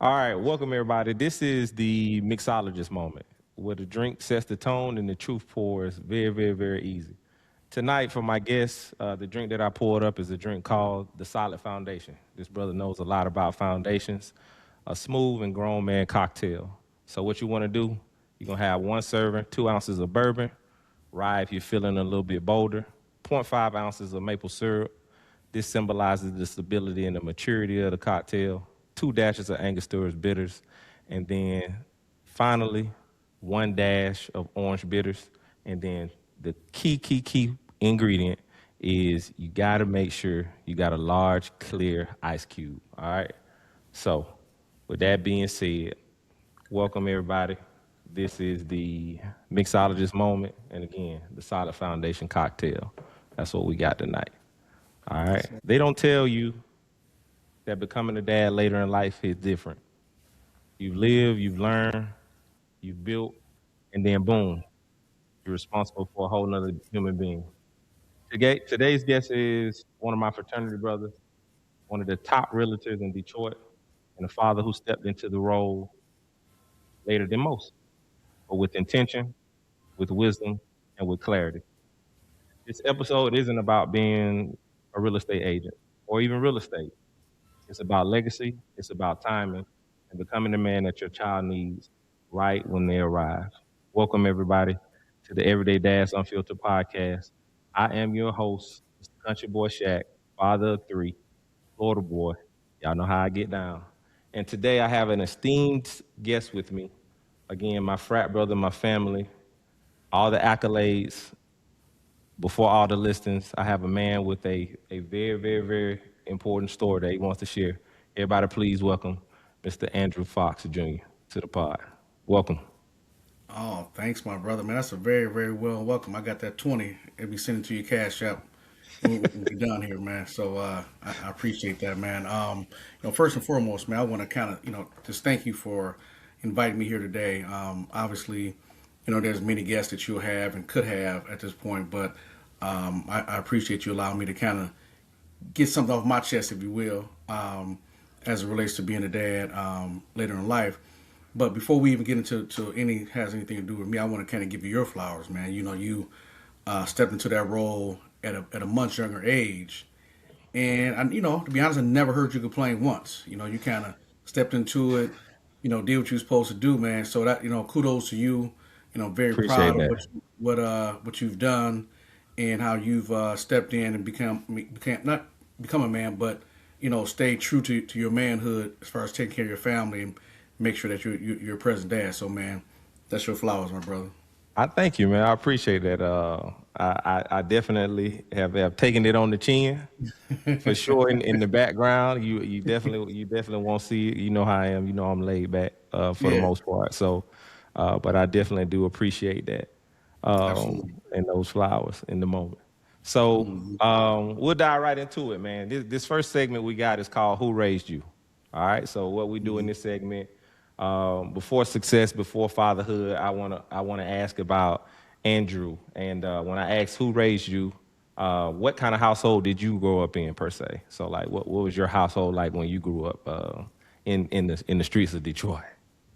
All right, welcome everybody. This is the mixologist moment where the drink sets the tone and the truth pours very, very, very easy. Tonight, for my guests, the drink that I poured up is a drink called the Solid Foundation. This brother knows a lot about foundations, a smooth and grown man cocktail. So, what you want to do, you're going to have one serving, 2 ounces of bourbon, rye if you're feeling a little bit bolder, zero point 0.5 ounces of maple syrup. This symbolizes the stability and the maturity of the cocktail. 2 dashes of Angostura bitters, and then finally 1 dash of orange bitters. And then the key ingredient is you got to make sure you got a large, clear ice cube. All right. So, with that being said, welcome everybody. This is the mixologist moment, and again, the Solid Foundation cocktail. That's what we got tonight. All right. They don't tell you that becoming a dad later in life is different. You've lived, you've learned, you've built, and then boom, you're responsible for a whole nother human being. Today's guest is one of my fraternity brothers, one of the top realtors in Detroit, and a father who stepped into the role later than most, but with intention, with wisdom, and with clarity. This episode isn't about being a real estate agent or even real estate. It's about legacy, it's about timing, and becoming the man that your child needs right when they arrive. Welcome, everybody, to the Everyday Dads Unfiltered podcast. I am your host, Mr. Country Boy Shaq, father of three, Florida boy. Y'all know how I get down. And today I have an esteemed guest with me. Again, my frat brother, my family, all the accolades, before all the listings, I have a man with a very, very, very important story that he wants to share. Everybody, please welcome Mr. Andrew Fox Jr. to the pod. Welcome. Oh, thanks, my brother. Man, that's a very, very well welcome. I got that 20. It'll be sending to your cash app when we done here, man. So I appreciate that, man. First and foremost, man, I want to kind of, just thank you for inviting me here today. Obviously, there's many guests that you'll have and could have at this point, but I appreciate you allowing me to kind of get something off my chest, if you will, as it relates to being a dad later in life. But before we even get into any has anything to do with me, I want to kind of give you your flowers, man. You stepped into that role at a much younger age, and to be honest, I never heard you complain once. You kind of stepped into it, did what you were supposed to do, man. So that kudos to you. Very Appreciate proud of that. what you've done and how you've stepped in and became not become a man, but stay true to your manhood as far as taking care of your family and make sure that you're a present dad. So, man, that's your flowers, my brother. I thank you, man. I appreciate that. I definitely have taken it on the chin for sure. In the background, you definitely won't see it. You know how I am. You know I'm laid back for the Yeah, most part. So, but I definitely do appreciate that absolutely. and those flowers in the moment. So Hmm. we'll dive right into it, man. This first segment we got is called "Who Raised You." All right. So what we do in Hmm. this segment, before success, before fatherhood, I wanna ask about Andrew. And when I ask who raised you, what kind of household did you grow up in per se? So like, what was your household like when you grew up in the streets of Detroit?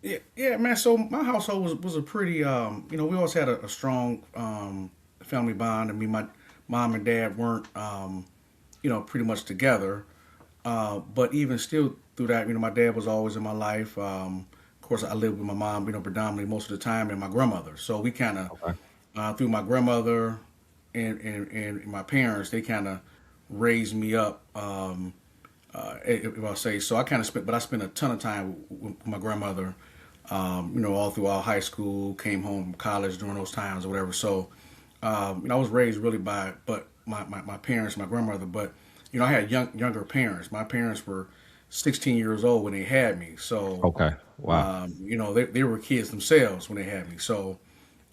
Yeah, yeah, man. So my household was a pretty, we always had a strong family bond. I mean, my mom and dad weren't, pretty much together. But even still through that, my dad was always in my life. Of course, I lived with my mom, predominantly most of the time, and my grandmother. So we kind of, Okay. through my grandmother and my parents, they kind of raised me up. If I'll say so, I spent a ton of time with my grandmother. All throughout high school, came home from college during those times or whatever. So, I was raised really by, but my parents, my grandmother, but I had younger parents. My parents were 16 years old when they had me. So, Okay. Wow. they were kids themselves when they had me. So,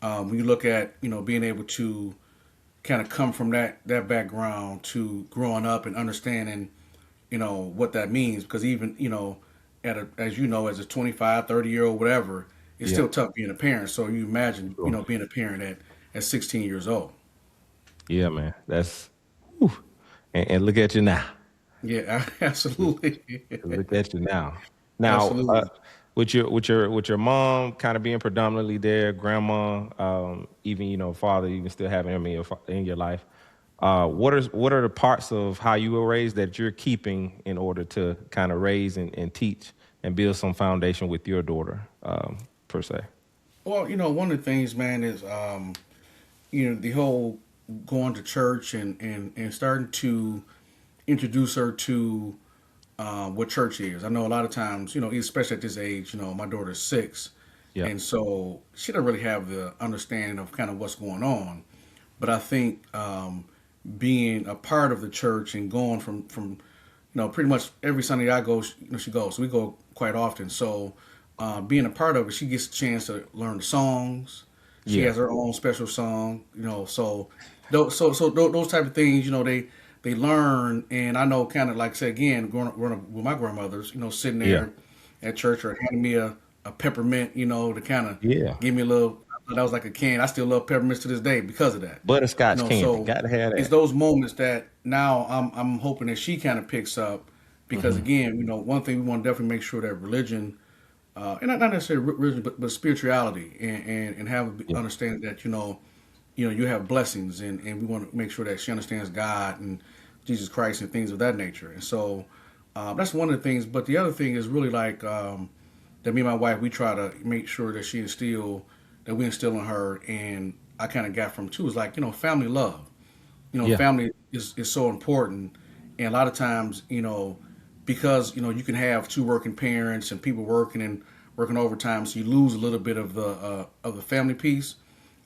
when you look at, being able to kind of come from that background to growing up and understanding, what that means, because even, as a 25, 30-year old, whatever, it's Yeah. still tough being a parent. So you imagine, Sure. being a parent at 16 years old. Yeah, man. That's whew. And look at you now. Yeah, absolutely. Look at you now. Now, Absolutely. with your mom kind of being predominantly there, grandma, even father, even still having him in your life. What are the parts of how you were raised that you're keeping in order to kind of raise and teach and build some foundation with your daughter, per se? Well, one of the things, man, is the whole going to church and starting to introduce her to what church is. I know a lot of times, especially at this age, my daughter's 6, Yeah, and so she doesn't really have the understanding of kind of what's going on. But I think being a part of the church and going from pretty much every Sunday I go, she goes. So we go quite often. So being a part of it, she gets a chance to learn the songs. She yeah, has her own special song, So those type of things, they learn. And I know, kind of like I said again, growing up with my grandmothers, sitting yeah, there at church or handing me a peppermint, to kind of yeah. give me a little. That was like a can. I still love peppermints to this day because of that. Butterscotch candy, So gotta have it's that. those moments that now I'm hoping that she kind of picks up because Hmm. again, one thing we want to definitely make sure that religion, and not necessarily religion, but spirituality and have Yeah, understand that you have blessings and we want to make sure that she understands God and Jesus Christ and things of that nature. And so that's one of the things. But the other thing is really like that me and my wife we try to make sure that we instill in her, and I kind of got from too is like family love. yeah, Family is so important, and a lot of times because you can have two working parents and people working and working overtime, so you lose a little bit of the family piece.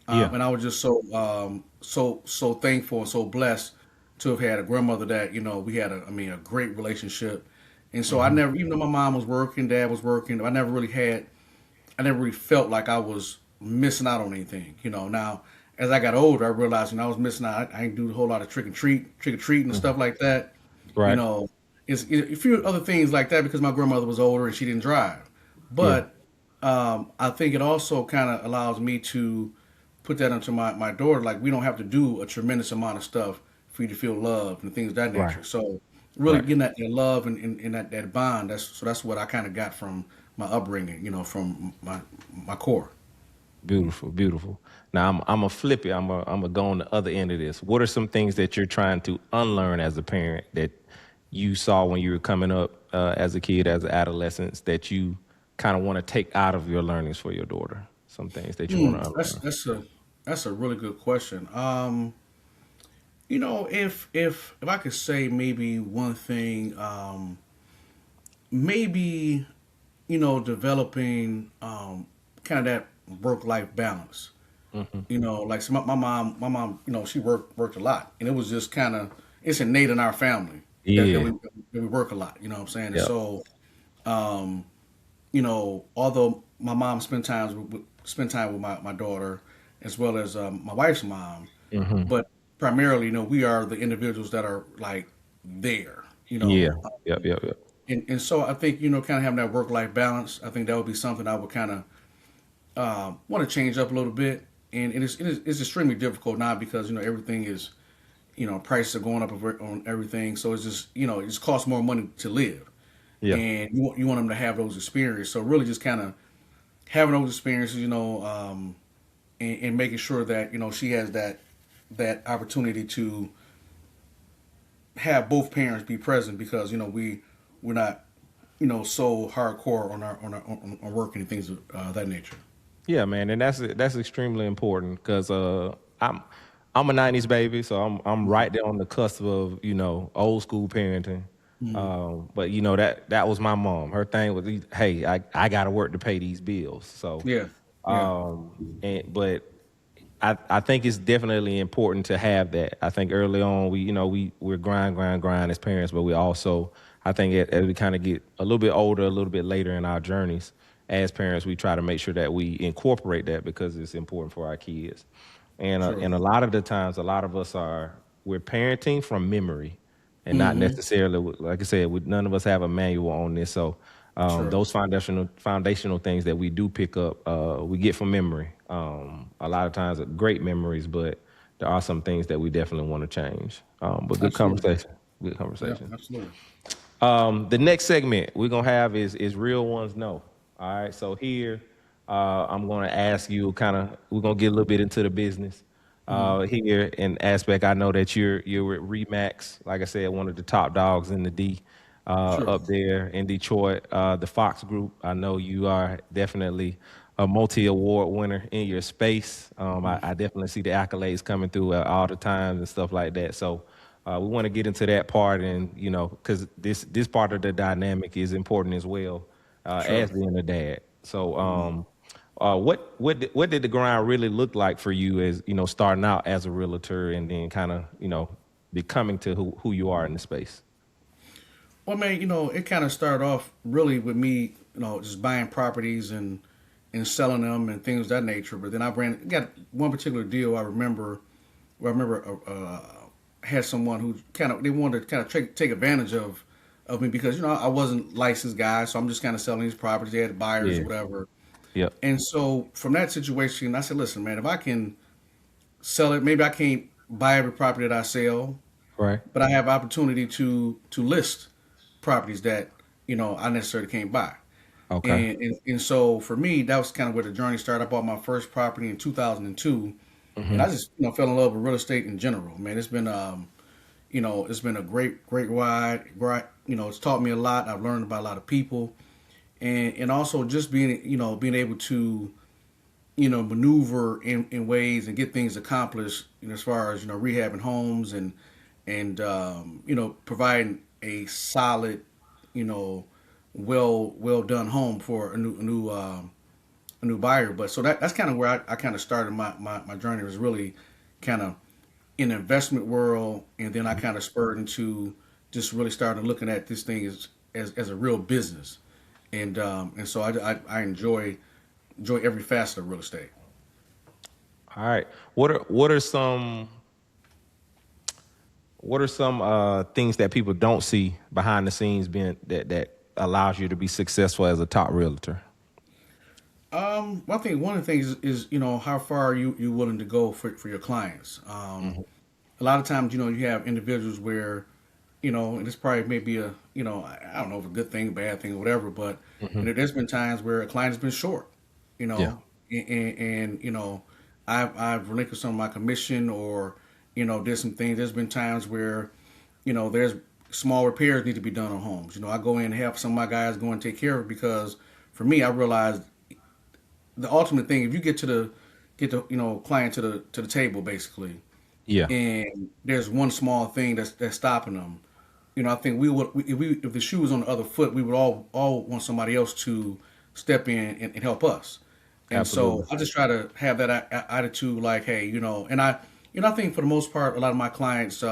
yeah. And I was just so thankful and so blessed to have had a grandmother that we had a great relationship. And so I Hmm. never, even though my mom was working, dad was working, I never really felt like I was missing out on anything. Now as I got older, I realized I was missing out. I didn't do a whole lot of trick or treat and Hmm. stuff like that. You Right. know, it's a few other things like that because my grandmother was older and she didn't drive. Yeah. But I think it also kind of allows me to put that into my daughter. Like we don't have to do a tremendous amount of stuff for you to feel love and things of that Right. nature. So really Right. getting that love and that bond. That's what I kind of got from my upbringing. From my core. Beautiful, beautiful. Now I'm a flip it. I'm a go on the other end of this. What are some things that you're trying to unlearn as a parent that you saw when you were coming up as a kid, as an adolescent, that you kind of want to take out of your learnings for your daughter? Some things that you want to That's unlearn. that's a really good question. If I could say maybe one thing, maybe developing kind of that work life balance. Hmm. Like so my mom, she worked a lot, and it was just kind of it's innate in our family Yeah. that we work a lot. You know what I'm saying? And Yeah. so, although my mom spent time with my daughter as well as my wife's mom, Hmm. but primarily, we are the individuals that are like there. Yeah. Yep. Yep. Yep. And so I think kind of having that work life balance. I think that would be something I would kind of want to change up a little bit. And it's extremely difficult now because everything is prices are going up on everything. So it's just it just costs more money to live, Yeah. and you want them to have those experiences. So really, just kind of having those experiences, and making sure that she has that opportunity to have both parents be present because we're not so hardcore on work and things of that nature. Yeah, man, and that's extremely important because I'm a '90s baby, so I'm right there on the cusp of old school parenting. Mm-hmm. But that was my mom. Her thing was, hey, I got to work to pay these bills. So, Yeah, yeah, but I think it's definitely important to have that. I think early on we're grind as parents, but we also I think as we kind of get a little bit older, a little bit later in our journeys as parents, we try to make sure that we incorporate that because it's important for our kids. sure. And a lot of the times, a lot of us we're parenting from memory, and not Mm-hmm. necessarily like I said, none of us have a manual on this. So Sure. those foundational things that we do pick up, we get from memory. A lot of times, great memories, but there are some things that we definitely want to change. But good Absolutely. conversation. Good Yeah, conversation. absolutely. The next segment we're gonna have is real ones know. All right. So here, I'm gonna ask you kind of. We're gonna get a little bit into the business. Hmm. Here in aspect, I know that you're with Remax. Like I said, one of the top dogs in the D, Sure. up there in Detroit. The Fox Group. I know you are definitely a multi-award winner in your space. I definitely see the accolades coming through all the times and stuff like that. So we want to get into that part, and because this part of the dynamic is important as well, Sure. as being a dad. So, Mhm. what did the grind really look like for you as starting out as a realtor and then kind of becoming to who you are in the space? Well, man, it kind of started off really with me, just buying properties and selling them and things of that nature. But then got one particular deal I remember. Where I remember had someone who they wanted to kind of take advantage of me because I wasn't licensed guy, so I'm just kind of selling these properties. They had buyers or Yeah. whatever. Yep. And so from that situation, I said, listen, man, if I can sell it, maybe I can't buy every property that I sell, Right. but I have opportunity to list properties that I necessarily can't buy. Okay. And so for me, that was kind of where the journey started. I bought my first property in 2002, and Hmm. I just fell in love with real estate in general. Man, it's been a great ride. Right, it's taught me a lot. I've learned about a lot of people, and also just being able to maneuver in ways and get things accomplished, as far as rehabbing homes and providing a solid, you know well done home for a new buyer. But so that's kind of where I kind of started my journey, was really kind of in the investment world, and then I kind of spurred into just really starting looking at this thing as a real business, and so I enjoy every facet of real estate. All right. What are some things that people don't see behind the scenes being that allows you to be successful as a top realtor? I think one of the things is how far are you willing to go for your clients. A lot of times you have individuals where and it's probably maybe I don't know if a good thing, bad thing, whatever, but Hmm. there's been times where a client has been short, you Yeah. know, and I've relinquished some of my commission, or did some things. There's been times where there's small repairs need to be done on homes. I go in and help some of my guys go and take care of it, because for me, I realized the ultimate thing, if you get the client to the table basically, Yeah. and there's one small thing that's stopping them. I think we would if the shoe was on the other foot, we would all want somebody else to step in and help us. And so Absolutely. I just try to have that attitude, like, hey, and I think for the most part, a lot of my clients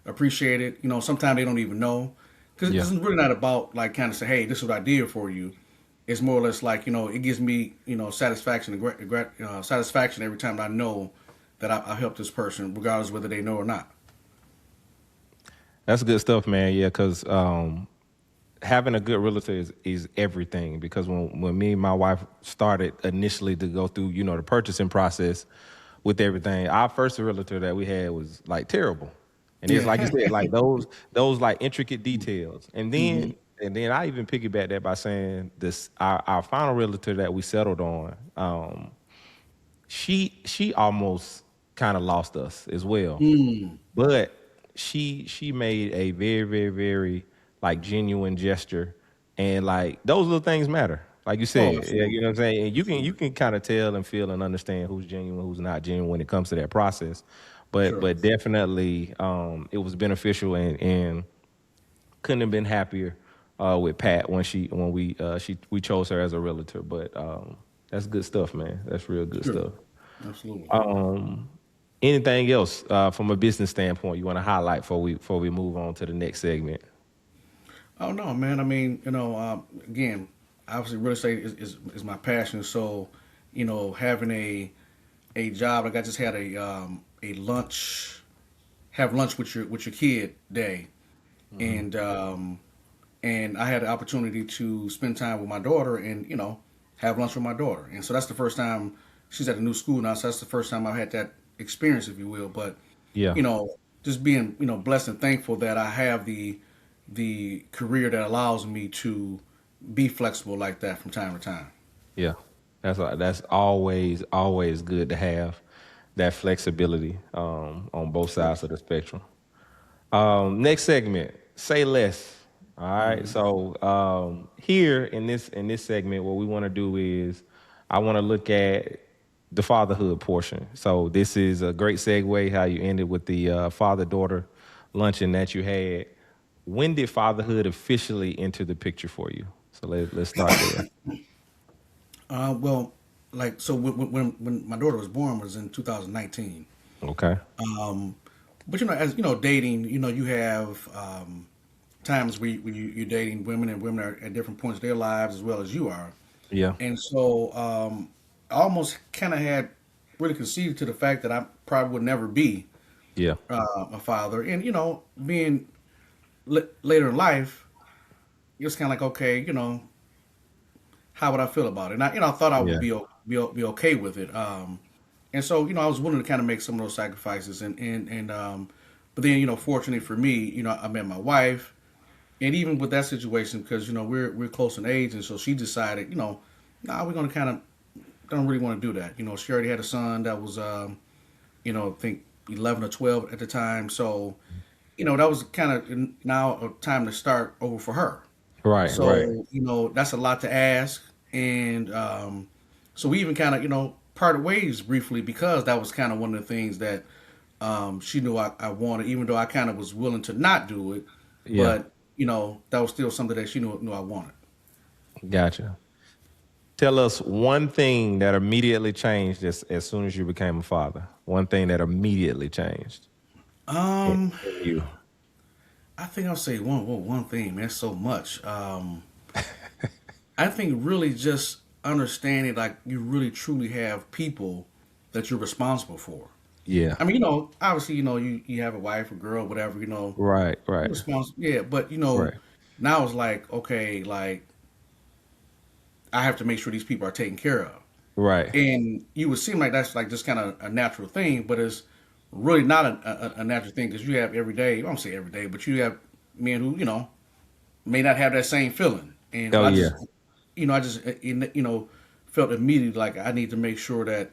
appreciate it. Sometimes they don't even know, because Yeah. it's really not about like kind of say, hey, this is what I did for you. It's more or less like it gives me satisfaction and satisfaction every time I know that I helped this person, regardless whether they know or not. That's good stuff, man. Yeah, because having a good realtor is everything. Because when me and my wife started initially to go through, the purchasing process with everything, our first realtor that we had was like terrible. And it's like you Yeah. said, like those like intricate details. And Hmm. then I even piggyback that by saying this our final realtor that we settled on, she almost kind of lost us as well. Mm. But she made a very, very, very like genuine gesture, and like those little things matter. Like you Oh, said, yeah, you know absolutely. what I'm saying. And you Absolutely. can kind of tell and feel and understand who's genuine, who's not genuine when it comes to that process. But Sure. but definitely, it was beneficial, and couldn't have been happier with Pat when we chose her as a realtor. But that's good stuff, man. That's real good Sure. stuff. Absolutely. Anything else from a business standpoint you want to highlight before we move on to the next segment? Oh no, man. I mean, again, obviously, real estate is my passion. So, having a job, like I just had a lunch with your kid day, Hmm. and I had the opportunity to spend time with my daughter, and have lunch with my daughter. And so that's the first time she's at a new school now. So that's the first time I've had that experience, if you will. But Yeah. you know, just being blessed and thankful that I have the the career that allows me to be flexible like that from time to time. Yeah, that's always good to have that flexibility on both Of sides course. of the spectrum. Next segment, say less. All right. Hmm. So here in this segment, what we want to do is I want to look at the fatherhood portion. So this is a great segue how you ended with the father daughter luncheon that you had. When did fatherhood officially enter the picture for you? So let's start there. Well, like so when my daughter was born was in 2019. Okay. But as you know, dating, you have times where you're dating women, and women are at different points of their lives as well as you are. Yeah. And so I almost kind of had really conceded to the fact that I probably would never be Yeah. a father. And being later in life, it's kind of like, okay, how would I feel about it? And I thought I would Yeah. be okay with it. And so I was willing to kind of make some of those sacrifices. And but then fortunately for me, I met my wife, and even with that situation, because we're close in age, and so she decided, nah, we're gonna kind of don't really want to do that. She already had a son that was, I think 11 or 12 at the time. So, that was kind of now a time to start over for her. Right. Right. So, that's a lot to ask. And so we even kind of, parted ways briefly because that was kind of one of the things that she knew I wanted, even though I kind of was willing to not do it. Yeah. But, that was still something that she knew I wanted. Gotcha. Tell us one thing that immediately changed as soon as you became a father. One thing that immediately changed Um, in you. I think I'll say one thing, man. So much. I think really just understanding like you really truly have people that you're responsible for. Yeah. I mean, obviously, you have a wife, a girl, whatever, Right. you're Right. responsible. Yeah, but Right. now it's like, okay, like I have to make sure these people are taken care of. Right. And you would seem like that's like just kind of a natural thing, but it's really not a natural thing because you have every day, I don't say every day, but you have men who, may not have that same feeling. And Oh I yeah. just, I just, felt immediately like I need to make sure that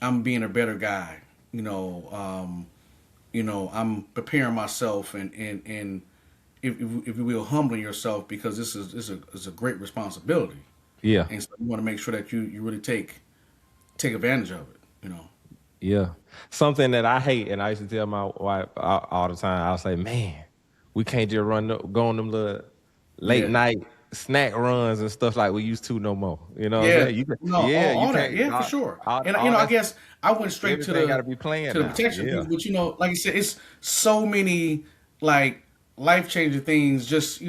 I'm being a better guy. I'm preparing myself and if you will, humbling yourself because this is a great responsibility. Yeah. And so you want to make sure that you really take advantage of it. Yeah. Something that I hate, and I used to tell my wife all the time. I'll say, "Man, we can't just go on them little late Yeah. night snack runs and stuff like we used to no more." You know what I'm Yeah, saying? no, Yeah, you all that, can't. yeah, for sure. And All I that's guess I went straight to everything got to the be playing to the now. protection Yeah. piece, but like I said, it's so many like life changing things. Just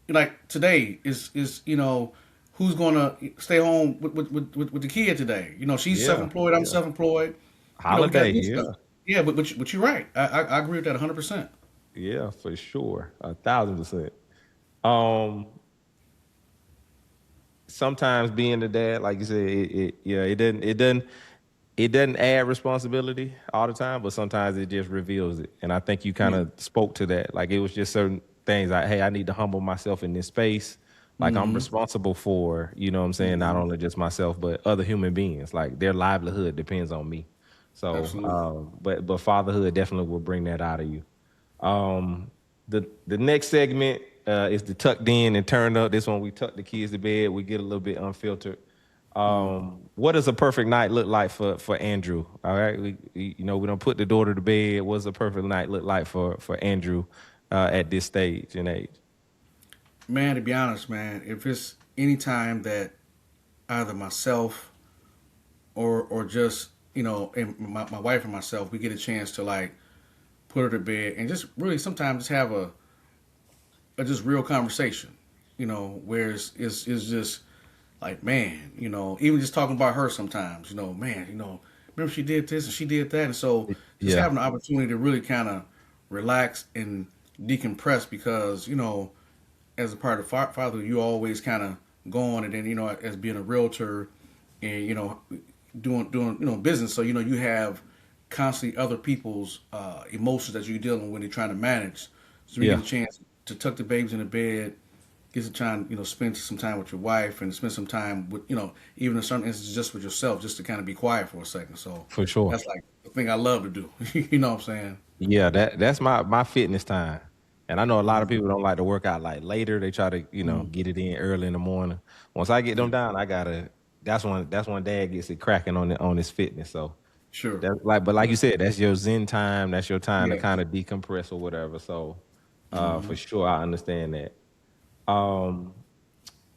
like today is who's gonna stay home with the kid today? She's self Yeah. employed. I'm Yeah. self employed. We got Holiday. this stuff. Yeah. Yeah, but you're right. I agree with that 100%. Yeah, for sure. 1,000%. Um, Sometimes being a dad, like you said, yeah, it doesn't add responsibility all the time, but sometimes it just reveals it. And I think you kind Yeah. of spoke to that. Like it was just certain things like, hey, I need to humble myself in this space. Like I'm Mm-hmm. responsible for, you know what I'm saying, not Mm-hmm. only just myself, but other human beings. Like their livelihood depends on me. So, Absolutely. but fatherhood definitely will bring that out of you. Um, the next segment is the tucked in and turned up. This one we tuck the kids to bed. We get a little bit unfiltered. What does a perfect night look like for Andrew? All right, we don't put the daughter to bed. What does a perfect night look like for Andrew at this stage and age? Man, to be honest, man, if it's any time that either myself or just and my wife and myself, we get a chance to like put her to bed and just really sometimes just have a just real conversation, where it's just like, man, even just talking about her sometimes, man, remember she did this and she did that, and so just Yeah, having the opportunity to really kind of relax and decompress because as a part of father, you always kind of go on, and then as being a realtor and doing business, so you have constantly other people's emotions that you're dealing with when you're trying to manage. So we get yeah, a chance to tuck the babies in the bed, get some time, spend some time with your wife and spend some time with, even in certain instances just with yourself, just to kind of be quiet for a second. So For sure. that's like the thing I love to do. You know what I'm saying? Yeah, that's my fitness time. And I know a lot of Mhm. people don't like to work out like later. They try to, Mhm. get it in early in the morning. Once I get Yeah, them down, I gotta that's when dad gets it cracking on his fitness. So sure. that's but like you said, that's your zen time, that's your time to kind Yes. of decompress or whatever. So for Hmm. sure I understand that. Um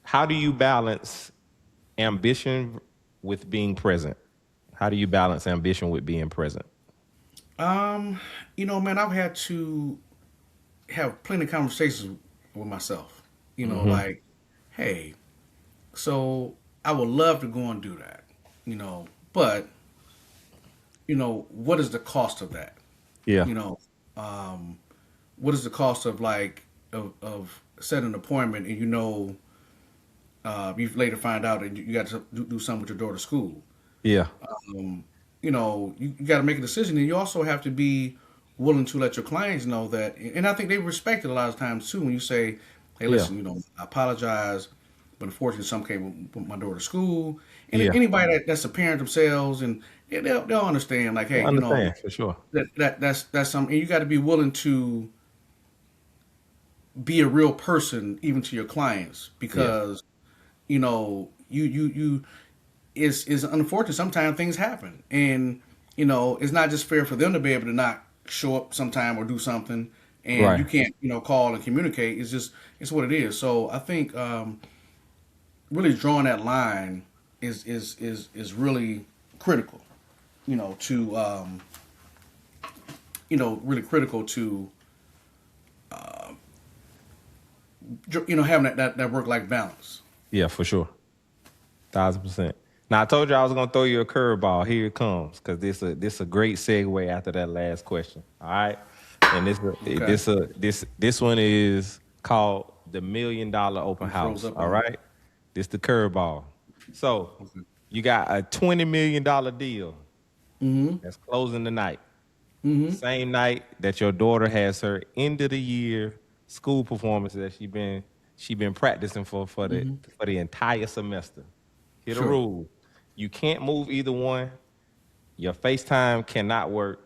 how do you balance ambition with being present? How do you balance ambition with being present? Um, man, I've had to have plenty of conversations with myself. Hmm. Like, hey, so I would love to go and do that. But what is the cost of that? Yeah. You know, um, what is the cost of like of setting an appointment and you later find out that you got to do something with your daughter's school. Yeah. Um, you got to make a decision, and you also have to be willing to let your clients know that. And I think they respect it a lot of times too when you say, "Hey, Yeah. listen, I apologize, but unfortunately, some came with my daughter's school." And if Yeah. anybody that's a parent themselves, and they'll understand, like, I hey, understand for sure. that's something. And you got to be willing to be a real person even to your clients Yeah. because you is unfortunate. Sometimes things happen, and it's not just fair for them to be able to not show up sometime or do something, and you Right. can't call and communicate. It's what it is. So I think really drawing that line is really critical. To really critical to having that work life balance. Yeah, for sure. 1,000%. Now I told you I was gonna throw you a curveball. Here it comes, because this a great segue after that last question. All right, and Okay, this one is called the $1 million open you froze house. up All on me. right, this the curveball. So Okay. you got a $20 million deal Mm-hmm. that's closing tonight. Mm-hmm. Same night that your daughter has her end of the year school performance that she been practicing Mm-hmm. for the entire semester. Here the Sure. rule: you can't move either one. Your FaceTime cannot work.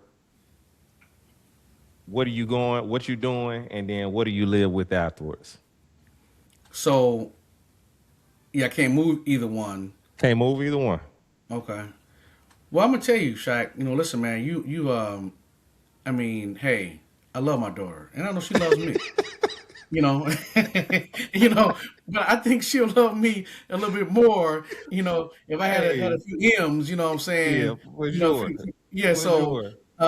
What are you going? What you doing? And then what do you live with afterwards? So yeah, I can't move either one. Can't move either one. Okay. Well, I'm gonna tell you, Shaq. Listen, man. I mean, hey, I love my daughter, and I know she loves me. You know, but I think she'll love me a little bit more. If I had a Hey, few M's. You know what I'm yeah, saying? for A sure, yeah. for So, sure.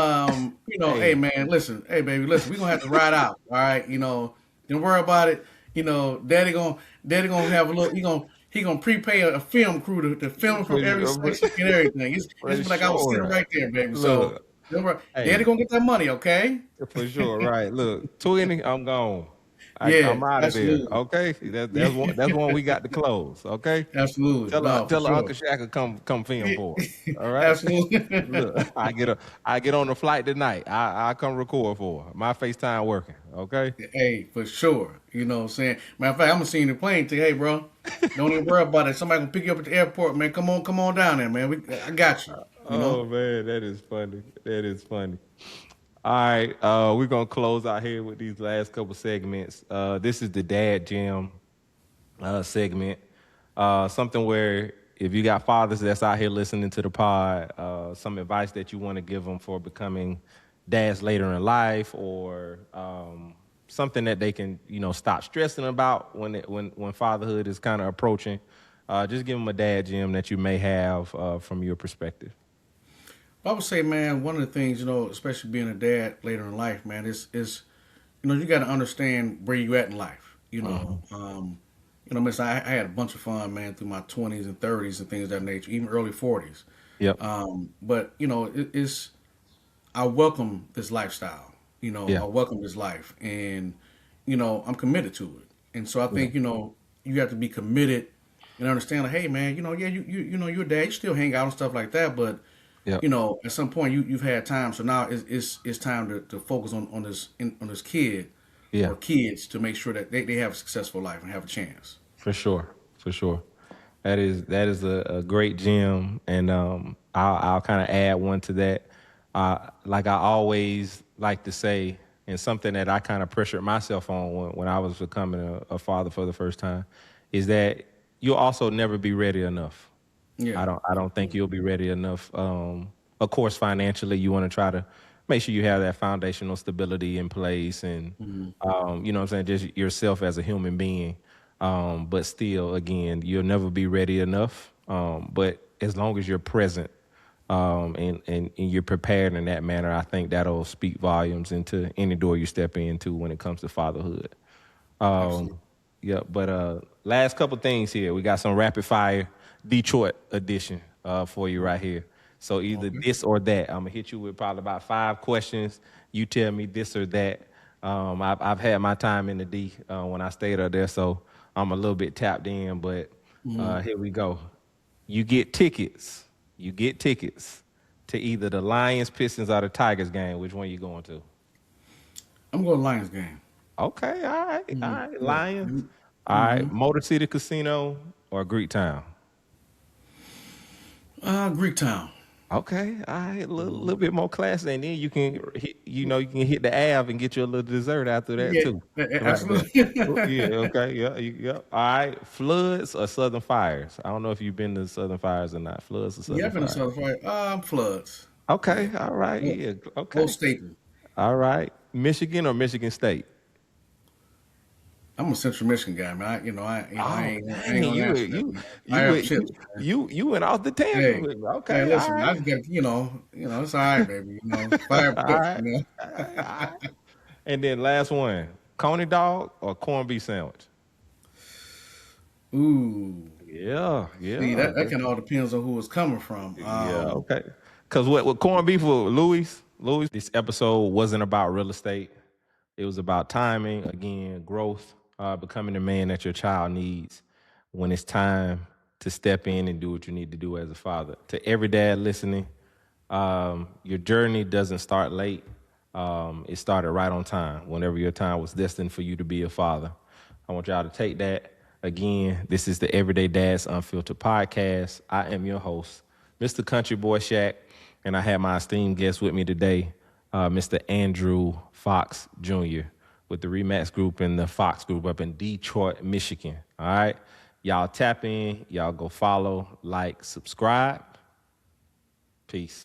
hey, Hey, man, listen, hey, baby, listen, we gonna have to ride out. All right. Don't worry about it. Daddy gonna have a little. He gonna prepay a film crew to film from for every sure, section and everything. It's for like I was sitting sure. right there, baby. So, Look, don't worry. Daddy hey, gonna get that money, okay? for sure, right? Look, 20, I'm gone. Yeah, I'm out of there. absolutely. Okay, Yeah, that's one we got to close. Okay, absolutely. No, for tell her sure. Uncle Shaq to come film Yeah, for us. All right. absolutely. Look, I get on the flight tonight. I come record for her. My FaceTime working. Okay. Hey, for sure. You know what I'm saying? Matter of fact, I'm gonna see you in the plane tell you, hey, bro, don't even worry about it. Somebody gonna pick you up at the airport, man. Come on down there, man. I got you. You know? Oh man, that is funny. That is funny. All right, we're gonna close out here with these last couple segments. This is the Dad Jam segment. Something where if you got fathers that's out here listening to the pod, some advice that you want to give them for becoming dads later in life, or something that they can stop stressing about when fatherhood is kind of approaching. Just give them a dad gem that you may have from your perspective. I would say, man, one of the things, especially being a dad later in life, man, is you got to understand where you at in life. Hmm. Miss, I had a bunch of fun, man, through my 20s and 30s and things of that nature, even early 40s. Yep. But it's I welcome this lifestyle. Yeah. I welcome this life, and I'm committed to it. And so I Yeah. think you have to be committed and understand, like, hey, man, yeah, you're a dad, you still hang out and stuff like that, but Yep. at some point you've had time, so now it's time to focus on this kid. Yeah. or kids to make sure that they have a successful life and have a chance. For sure, for sure. That is a great gem, and I'll kind of add one to that. Like I always like to say, and something that I kind of pressured myself on when I was becoming a father for the first time, is that you'll also never be ready enough. Yeah, I don't think you'll be ready enough. Of course, financially, you want to try to make sure you have that foundational stability in place, and hmm you know what I'm saying, just yourself as a human being. But still, again, you'll never be ready enough. But as long as you're present, and you're prepared in that manner, I think that'll speak volumes into any door you step into when it comes to fatherhood. absolutely. Yeah, but last couple things here. We got some rapid fire Detroit edition for you right here. So either Okay. this or that. I'm gonna hit you with probably about 5 questions. You tell me this or that. I've had my time in the D when I stayed up there, so I'm a little bit tapped in. But hmm here we go. You get tickets. You get tickets to either the Lions, Pistons, or the Tigers game. Which one you going to? I'm going Lions game. Okay, all right, all right. Yeah. Lions. All hmm right, Motor City Casino or Greek Town. Greek Town. Okay, all right. A little hmm bit more classy, and then you can hit, you can hit the Ave and get you a little dessert after that Yeah, too. Right there. absolutely. Yeah. Okay. Yeah. Yeah. All right. Floods or Southern fires. I don't know if you've been to Southern fires or not. Floods or Yeah, Southern I've been to fires. Southern Friday. Floods. Yeah. Okay. All right. Well, Yeah. old Okay. staple. All right. Michigan or Michigan State. I'm a Central Michigan guy, man. Oh I dang, ain't gonna you answer that, you man. I you have went- you chips, man. you went off the tangent Hey, with me. man, Okay, all listen, I right, just got, it's all right, baby. Fire all chips, right, all right, all right. And then last one, coney dog or corned beef sandwich. Ooh, Yeah, see, yeah, that kind of all depends on who it's coming from. yeah. Okay, because what corned beef with Louis. This episode wasn't about real estate. It was about timing, again, growth, becoming the man that your child needs when it's time to step in and do what you need to do as a father. To every dad listening, your journey doesn't start late. It started right on time, whenever your time was destined for you to be a father. I want y'all to take that. Again, this is the Everyday Dads Unfiltered podcast. I am your host, Mr. Country Boy Shaq, and I have my esteemed guest with me today, Mr. Andrew Fox Jr. with the Remax Group and the Fox Group up in Detroit, Michigan. All right, y'all tap in, y'all go follow, like, subscribe. Peace.